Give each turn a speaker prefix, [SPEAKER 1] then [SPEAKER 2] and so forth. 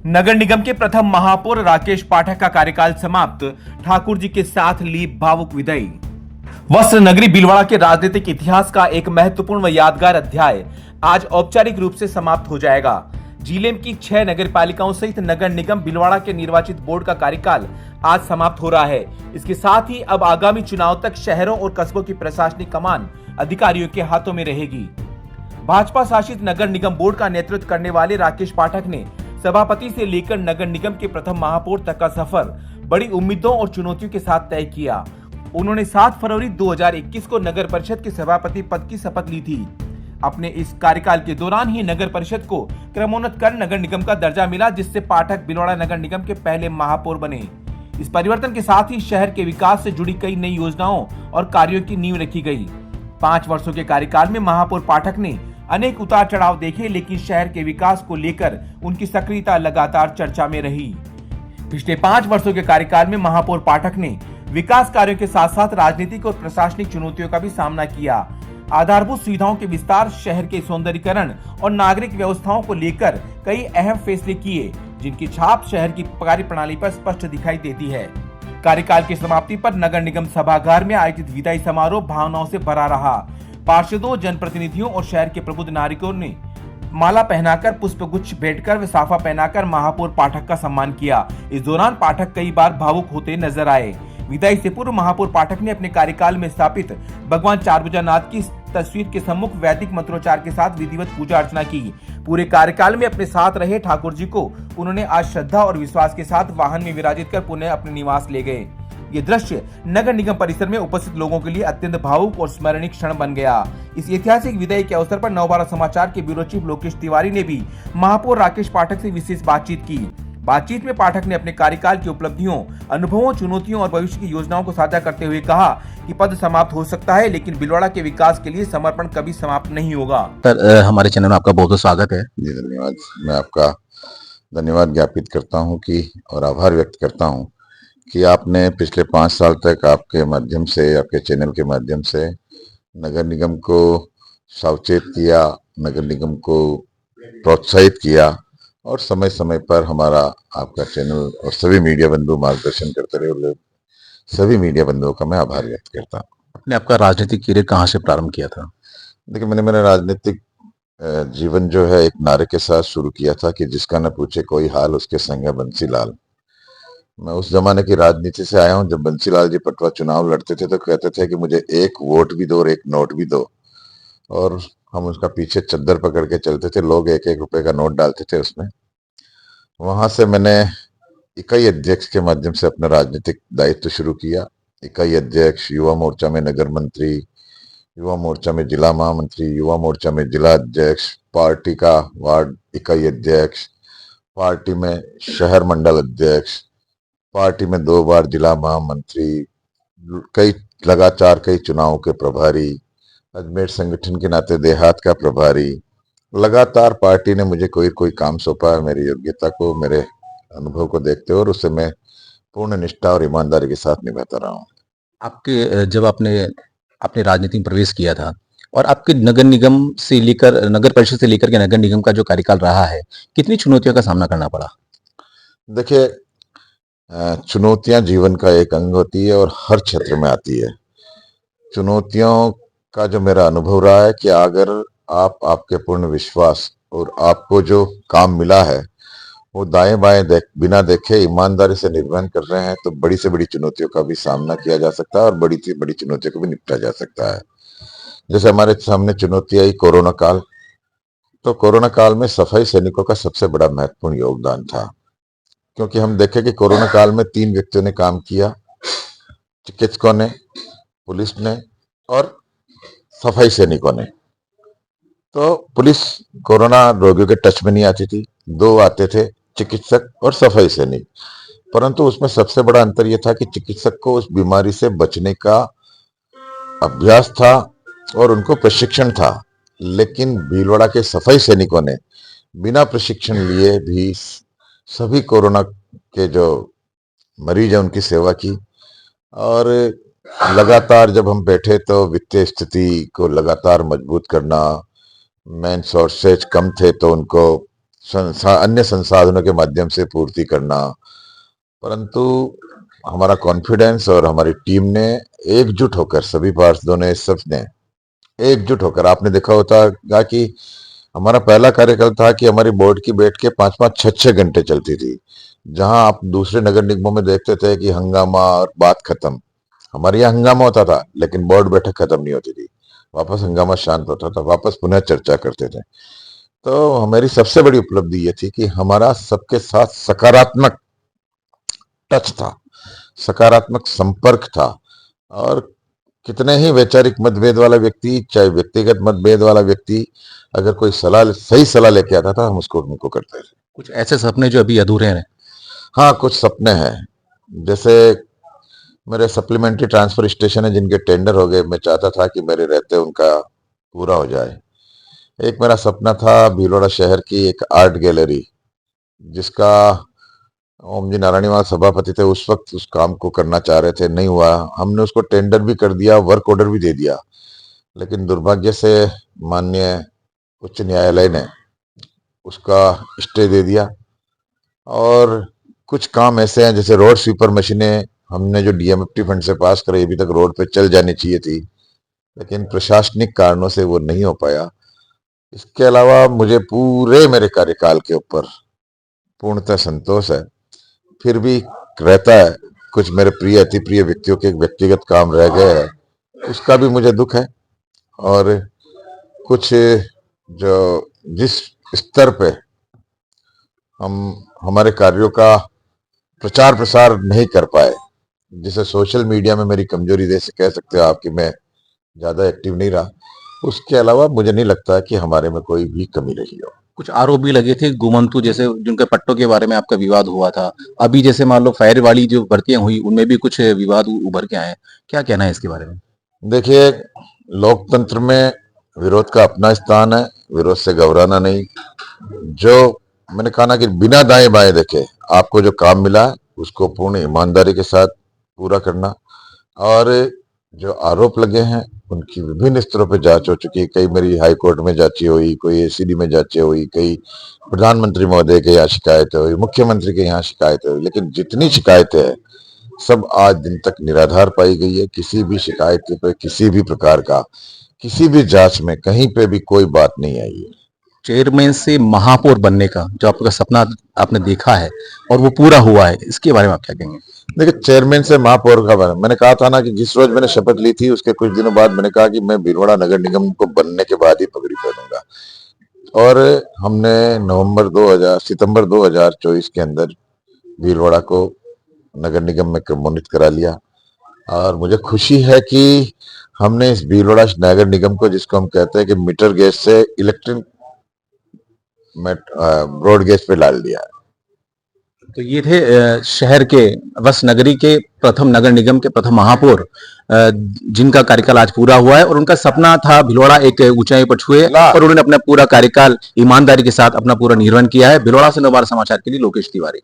[SPEAKER 1] नगर निगम के प्रथम महापौर राकेश पाठक का कार्यकाल समाप्त, ठाकुर जी के साथ ली भावुक विदाई। वस्त्र नगरी भीलवाड़ा के राजनीतिक इतिहास का एक महत्वपूर्ण व यादगार अध्याय आज औपचारिक रूप से समाप्त हो जाएगा। जिले की 6 नगर पालिकाओं सहित नगर निगम भीलवाड़ा के निर्वाचित बोर्ड का कार्यकाल आज समाप्त हो रहा है। इसके साथ ही अब आगामी चुनाव तक शहरों और कस्बों की प्रशासनिक कमान अधिकारियों के हाथों में रहेगी। भाजपा शासित नगर निगम बोर्ड का नेतृत्व करने वाले राकेश पाठक ने सभापति से लेकर नगर निगम के प्रथम महापौर तक का सफर बड़ी उम्मीदों और चुनौतियों के साथ तय किया। उन्होंने 7 फरवरी 2021 को नगर परिषद के सभापति पद की शपथ ली थी। अपने इस कार्यकाल के दौरान ही नगर परिषद को क्रमोन्नत कर नगर निगम का दर्जा मिला, जिससे पाठक भीलवाड़ा नगर निगम के पहले महापौर बने। इस परिवर्तन के साथ ही शहर के विकास से जुड़ी कई नई योजनाओं और कार्यों की नींव रखी गई। 5 वर्षों के कार्यकाल में महापौर पाठक ने अनेक उतार चढ़ाव देखे, लेकिन शहर के विकास को लेकर उनकी सक्रियता लगातार चर्चा में रही। पिछले 5 वर्षों के कार्यकाल में महापौर पाठक ने विकास कार्यों के साथ साथ राजनीतिक और प्रशासनिक चुनौतियों का भी सामना किया। आधारभूत सुविधाओं के विस्तार, शहर के सौंदर्यीकरण और नागरिक व्यवस्थाओं को लेकर कई अहम फैसले किए, जिनकी छाप शहर की कार्यप्रणाली पर स्पष्ट दिखाई देती है। कार्यकाल की समाप्ति पर नगर निगम सभागार में आयोजित विदाई समारोह भावनाओं से भरा रहा। पार्षदों, जनप्रतिनिधियों और शहर के प्रबुद्ध नागरिकों ने माला पहनाकर, पुष्पगुच्छ भेंटकर व साफा पहनाकर महापौर पाठक का सम्मान किया। इस दौरान पाठक कई बार भावुक होते नजर आए। विदाई से पूर्व महापौर पाठक ने अपने कार्यकाल में स्थापित भगवान चारभुजानाथ की तस्वीर के सम्मुख वैदिक मंत्रोच्चार के साथ विधिवत पूजा अर्चना की। पूरे कार्यकाल में अपने साथ रहे ठाकुर जी को उन्होंने आज श्रद्धा और विश्वास के साथ वाहन में विराजित कर पुनः अपने निवास ले गए। ये दृश्य नगर निगम परिसर में उपस्थित लोगों के लिए अत्यंत भावुक और स्मरणीय क्षण बन गया। इस ऐतिहासिक विदाई के अवसर पर नवभारत समाचार के ब्यूरो चीफ लोकेश तिवारी ने भी महापौर राकेश पाठक से विशेष बातचीत की। बातचीत में पाठक ने अपने कार्यकाल की उपलब्धियों, अनुभवों, चुनौतियों और भविष्य की योजनाओं को साझा करते हुए कहा कि पद समाप्त हो सकता है, लेकिन भीलवाड़ा के विकास के लिए समर्पण कभी समाप्त नहीं होगा।
[SPEAKER 2] सर, हमारे चैनल में आपका बहुत बहुत स्वागत है।
[SPEAKER 3] जी धन्यवाद। मैं आपका धन्यवाद ज्ञापित करता हूं कि और आभार व्यक्त करता हूं कि आपने पिछले 5 साल तक आपके माध्यम से, आपके चैनल के माध्यम से नगर निगम को सावचेत किया, नगर निगम को प्रोत्साहित किया और समय समय पर हमारा आपका चैनल और सभी मीडिया बंधु मार्गदर्शन करते रहे। और सभी मीडिया बंधुओं का मैं आभार व्यक्त करता हूँ।
[SPEAKER 2] आपने आपका राजनीतिक करियर कहाँ से प्रारंभ किया था?
[SPEAKER 3] देखिए, मैंने मेरा राजनीतिक जीवन जो है एक नारे के साथ शुरू किया था कि जिसका न पूछे कोई हाल, उसके संग है बंसीलाल। मैं उस जमाने की राजनीति से आया हूं जब बंसीलाल जी पटवा चुनाव लड़ते थे तो कहते थे कि मुझे 1 वोट भी दो और 1 नोट भी दो, और हम उसका पीछे चद्दर पकड़ के चलते थे। लोग 1-1 रुपए का नोट डालते थे उसमें। वहां से मैंने इकाई अध्यक्ष के माध्यम से अपना राजनीतिक दायित्व शुरू किया। इकाई अध्यक्ष, युवा मोर्चा में नगर मंत्री, युवा मोर्चा में जिला महामंत्री, युवा मोर्चा में जिला अध्यक्ष, पार्टी का वार्ड इकाई अध्यक्ष, पार्टी में शहर मंडल अध्यक्ष, पार्टी में 2 बार जिला महामंत्री, लगातार कई चुनावों के प्रभारी, अजमेर संगठन के नाते देहात का प्रभारी। लगातार पार्टी ने मुझे कोई काम सौंपा है, मेरी योग्यता को, मेरे अनुभव को देखते हुए, और उससे मैं पूर्ण निष्ठा और ईमानदारी के साथ निभाता रहा हूँ।
[SPEAKER 2] आपके जब आपने अपने राजनीति में प्रवेश किया था और आपके नगर निगम से लेकर नगर परिषद से लेकर के नगर निगम का जो कार्यकाल रहा है, कितनी चुनौतियों का सामना करना पड़ा?
[SPEAKER 3] देखिए, चुनौतियां जीवन का एक अंग होती है और हर क्षेत्र में आती है। चुनौतियों का जो मेरा अनुभव रहा है कि अगर आप, आपके पूर्ण विश्वास और आपको जो काम मिला है वो दाएं बाएं बिना देखे ईमानदारी से निर्वहन कर रहे हैं तो बड़ी से बड़ी चुनौतियों का भी सामना किया जा सकता है और बड़ी से बड़ी चुनौतियों को भी निपटा जा सकता है। जैसे हमारे सामने चुनौती आई कोरोना काल, तो कोरोना काल में सफाई सैनिकों का सबसे बड़ा महत्वपूर्ण योगदान था, क्योंकि हम देखें कि कोरोना काल में 3 व्यक्तियों ने काम किया, चिकित्सकों ने, पुलिस ने और सफाई सैनिकों ने। तो पुलिस कोरोना रोगियों के टच में नहीं आती थी, 2 आते थे, चिकित्सक और सफाई सैनिक। परंतु उसमें सबसे बड़ा अंतर यह था कि चिकित्सक को उस बीमारी से बचने का अभ्यास था और उनको प्रशिक्षण था, लेकिन भीलवाड़ा के सफाई सैनिकों ने बिना प्रशिक्षण लिए भी सभी कोरोना के जो मरीज हैं उनकी सेवा की। और लगातार जब हम बैठे तो वित्तीय स्थिति को लगातार मजबूत करना, मेन सोर्सेज कम थे तो उनको अन्य संसाधनों के माध्यम से पूर्ति करना, परंतु हमारा कॉन्फिडेंस और हमारी टीम ने एकजुट होकर, सभी पार्षदों ने, सब ने एकजुट होकर, आपने देखा होगा कि हमारा पहला कार्यकाल था कि हमारी बोर्ड की बैठकें 5-5, 6-6 घंटे चलती थी। जहां आप दूसरे नगर निगमों में देखते थे कि हंगामा और बात खत्म, हमारे यहाँ हंगामा होता था लेकिन बोर्ड बैठक खत्म नहीं होती थी, वापस हंगामा शांत होता था, वापस पुनः चर्चा करते थे। तो हमारी सबसे बड़ी उपलब्धि ये थी कि हमारा सबके साथ सकारात्मक टच था, सकारात्मक संपर्क था। और कितने ही वैचारिक मतभेद वाला व्यक्ति, चाहे व्यक्तिगत मतभेद वाला व्यक्ति, अगर कोई सही सलाह लेके आता था, हम उसको उनको करते थे।
[SPEAKER 2] कुछ ऐसे सपने जो अभी अधूरे हैं?
[SPEAKER 3] हाँ, कुछ सपने हैं, जैसे मेरे सप्लीमेंट्री ट्रांसफर स्टेशन है जिनके टेंडर हो गए, मैं चाहता था कि मेरे रहते उनका पूरा हो जाए। एक मेरा सपना था भीलवाड़ा शहर की एक आर्ट गैलरी, जिसका ओम जी नारायणवाल सभापति थे उस वक्त, उस काम को करना चाह रहे थे, नहीं हुआ। हमने उसको टेंडर भी कर दिया, वर्क ऑर्डर भी दे दिया, लेकिन दुर्भाग्य से माननीय उच्च न्यायालय ने उसका स्टे दे दिया। और कुछ काम ऐसे हैं, जैसे रोड स्वीपर मशीनें हमने जो डीएमएफटी फंड से पास कराई, अभी तक रोड पे चल जानी चाहिए थी, लेकिन प्रशासनिक कारणों से वो नहीं हो पाया। इसके अलावा मुझे पूरे मेरे कार्यकाल के ऊपर पूर्णतः संतोष है। फिर भी रहता है, कुछ मेरे प्रिय अति प्रिय व्यक्तियों के व्यक्तिगत काम रह गए हैं, उसका भी मुझे दुख है। और कुछ जो जिस स्तर पे हम हमारे कार्यों का प्रचार प्रसार नहीं कर पाए, जिसे सोशल मीडिया में मेरी कमजोरी जैसे कह सकते हो आप कि मैं ज्यादा एक्टिव नहीं रहा, उसके अलावा मुझे नहीं लगता कि हमारे में कोई भी कमी रही हो।
[SPEAKER 2] कुछ आरोप भी लगे थे गुमंतु जैसे, जिनके पट्टों के बारे में आपका विवाद हुआ था। अभी जैसे मान लो फायर वाली जो भर्तियां हुई, उनमें भी कुछ विवाद उभर के आए हैं। क्या कहना है इसके बारे में?
[SPEAKER 3] देखिए, लोकतंत्र में विरोध का अपना स्थान है, विरोध से घबराना नहीं। जो मैंने कहा ना कि बिना दाएं बाएं देखे आपको जो काम मिला है उसको पूर्ण ईमानदारी के साथ पूरा करना। और जो आरोप लगे हैं उनकी विभिन्न स्तरों पर जांच हो चुकी है, कई मेरी हाई कोर्ट में जांचें हुई, कोई एसीडी में जांचें हुई, कई प्रधानमंत्री महोदय के यहाँ शिकायतें हुई, मुख्यमंत्री के यहाँ शिकायतें हुई, लेकिन जितनी शिकायतें हैं सब आज दिन तक निराधार पाई गई है। किसी भी शिकायत पे, किसी भी प्रकार का, किसी भी जांच में कहीं पे भी कोई बात नहीं आई है।
[SPEAKER 2] चेयरमैन से महापौर बनने का जो आपका सपना आपने देखा है और वो पूरा हुआ है, इसके बारे में आप क्या कहेंगे?
[SPEAKER 3] देखिए, चेयरमैन से महापौर का बना, मैंने कहा था ना कि जिस रोज मैंने शपथ ली थी उसके कुछ दिनों बाद मैंने कहा कि मैं भीलवाड़ा नगर निगम को बनने के बाद ही पगड़ी पहनूंगा। और हमने सितंबर 2024 के अंदर भीलवाड़ा को नगर निगम में क्रमोन्नत करा लिया। और मुझे खुशी है कि हमने इस भीलवाड़ा नगर निगम को, जिसको हम कहते हैं कि मीटर गैस से इलेक्ट्रिक ब्रॉड गैस पे डाल दिया।
[SPEAKER 2] तो ये थे शहर के वस नगरी के प्रथम नगर निगम के प्रथम महापौर, जिनका कार्यकाल आज पूरा हुआ है। और उनका सपना था भीलवाड़ा एक ऊंचाई पर छुए, और उन्होंने अपना पूरा कार्यकाल ईमानदारी के साथ अपना पूरा निर्वहन किया है। भीलवाड़ा से नवभारत समाचार के लिए लोकेश तिवारी।